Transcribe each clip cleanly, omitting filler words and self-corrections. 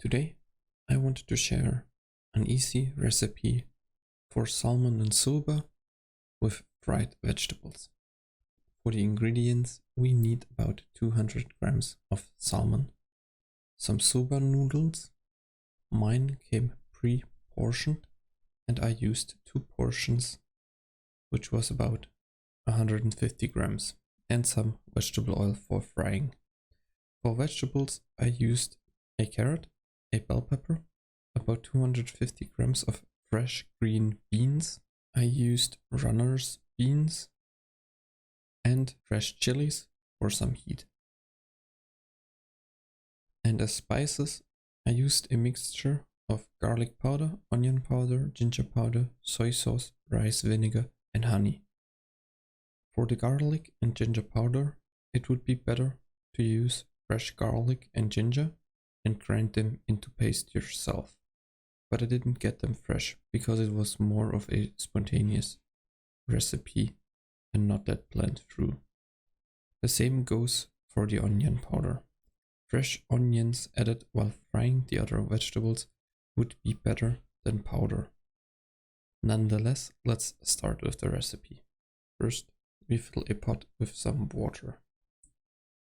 Today I wanted to share an easy recipe for salmon and soba with fried vegetables. For the ingredients we need about 200 grams of salmon, some soba noodles. Mine came pre-portioned and I used 2 portions, which was about 150 grams, and some vegetable oil for frying. For vegetables I used a carrot, a bell pepper, about 250 grams of fresh green beans. I used runner's beans and fresh chilies for some heat. And as spices, I used a mixture of garlic powder, onion powder, ginger powder, soy sauce, rice vinegar, and honey. For the garlic and ginger powder, it would be better to use fresh garlic and ginger and grind them into paste yourself. But I didn't get them fresh because it was more of a spontaneous recipe and not that planned through. The same goes for the onion powder. Fresh onions added while frying the other vegetables would be better than powder. Nonetheless, let's start with the recipe. First, we fill a pot with some water.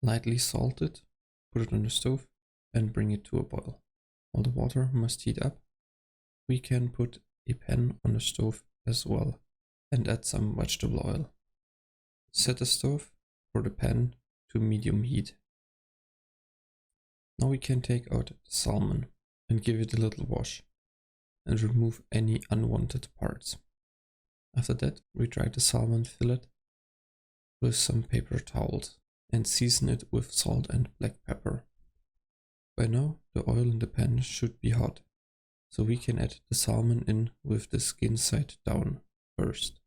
Lightly salt it, put it on the stove and bring it to a boil. While the water must heat up, we can put a pan on the stove as well and add some vegetable oil. Set the stove for the pan to medium heat. Now we can take out the salmon and give it a little wash and remove any unwanted parts. After that, we dry the salmon fillet with some paper towels and season it with salt and black pepper. By now, the oil in the pan should be hot, so we can add the salmon in with the skin side down first.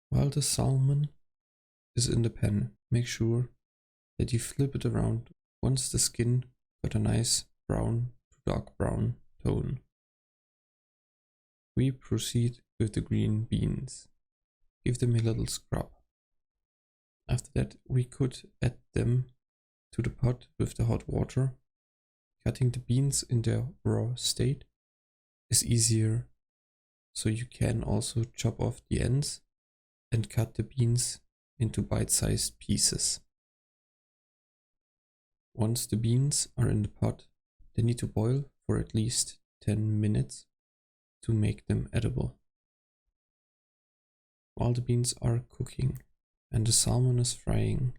While the salmon is in the pan, make sure that you flip it around once the skin got a nice brown to dark brown tone. We proceed with the green beans. Give them a little scrub. After that, we could add them to the pot with the hot water. Cutting the beans in their raw state is easier, so you can also chop off the ends and cut the beans into bite-sized pieces. Once the beans are in the pot, they need to boil for at least 10 minutes to make them edible. While the beans are cooking and the salmon is frying,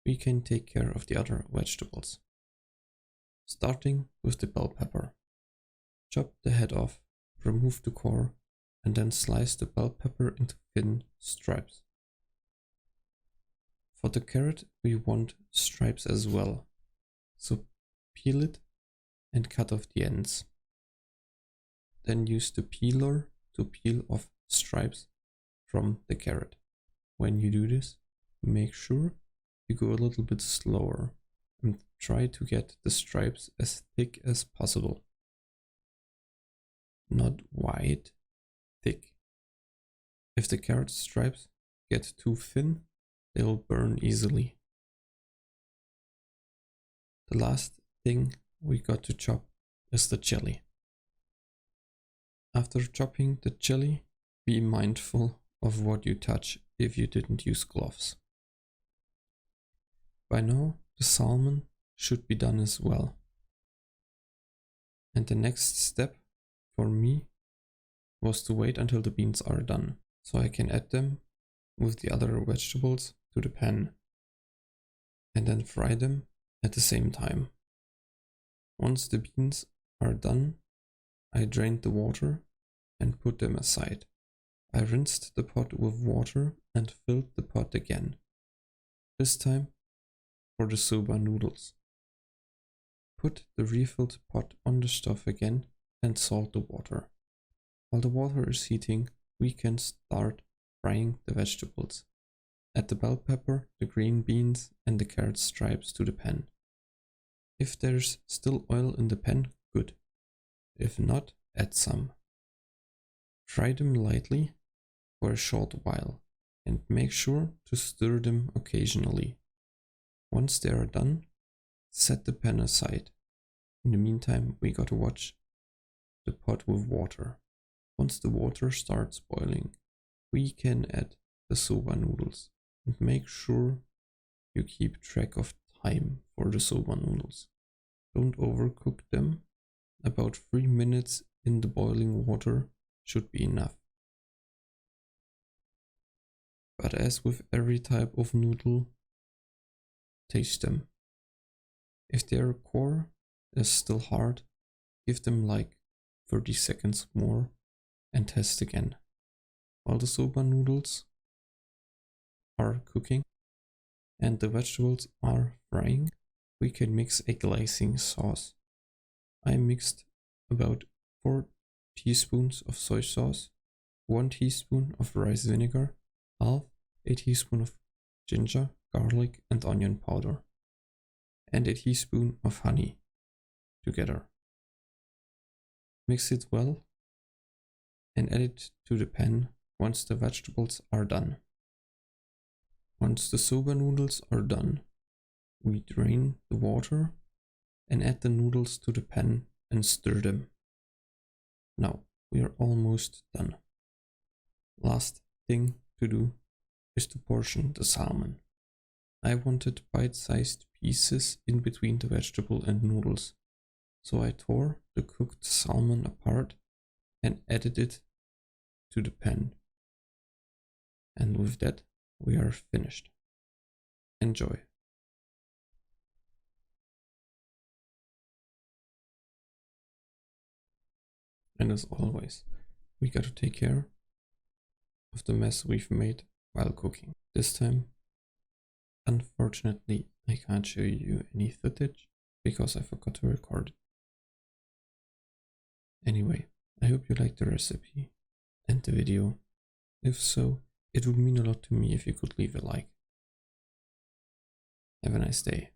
we can take care of the other vegetables. Starting with the bell pepper. Chop the head off, remove the core, and then slice the bell pepper into thin stripes. For the carrot, we want stripes as well, so peel it and cut off the ends. Then use the peeler to peel off stripes from the carrot. When you do this, make sure you go a little bit slower and try to get the stripes as thick as possible. Not wide, thick. If the carrot stripes get too thin, they will burn easily. The last thing we got to chop is the chili. After chopping the chili, be mindful of what you touch if you didn't use gloves. By now, the salmon should be done as well. And the next step for me was to wait until the beans are done, so I can add them with the other vegetables to the pan and then fry them at the same time. Once the beans are done, I drained the water and put them aside. I rinsed the pot with water and filled the pot again, this time for the soba noodles. Put the refilled pot on the stove again and salt the water. While the water is heating, we can start frying the vegetables. Add the bell pepper, the green beans and the carrot stripes to the pan. If there's still oil in the pan, good. If not, add some. Fry them lightly for a short while and make sure to stir them occasionally. Once they are done, set the pan aside. In the meantime, we gotta watch the pot with water. Once the water starts boiling, we can add the soba noodles and make sure you keep track of time for the soba noodles. Don't overcook them. About 3 minutes in the boiling water should be enough. But as with every type of noodle, taste them. If their core is still hard, give them like 30 seconds more and test again. While the soba noodles are cooking and the vegetables are frying, we can mix a glazing sauce. I mixed about 4 teaspoons of soy sauce, 1 teaspoon of rice vinegar, half a teaspoon of ginger, garlic and onion powder, and a teaspoon of honey together. Mix it well and add it to the pan once the vegetables are done. Once the soba noodles are done, we drain the water and add the noodles to the pan and stir them. Now we are almost done. Last thing to do is to portion the salmon. I wanted bite-sized pieces in between the vegetable and noodles, so I tore the cooked salmon apart and added it to the pan. And with that, we are finished. Enjoy. And as always, we gotta take care of the mess we've made while cooking. This time, unfortunately, I can't show you any footage because I forgot to record it. Anyway, I hope you liked the recipe and the video. If so, it would mean a lot to me if you could leave a like. Have a nice day.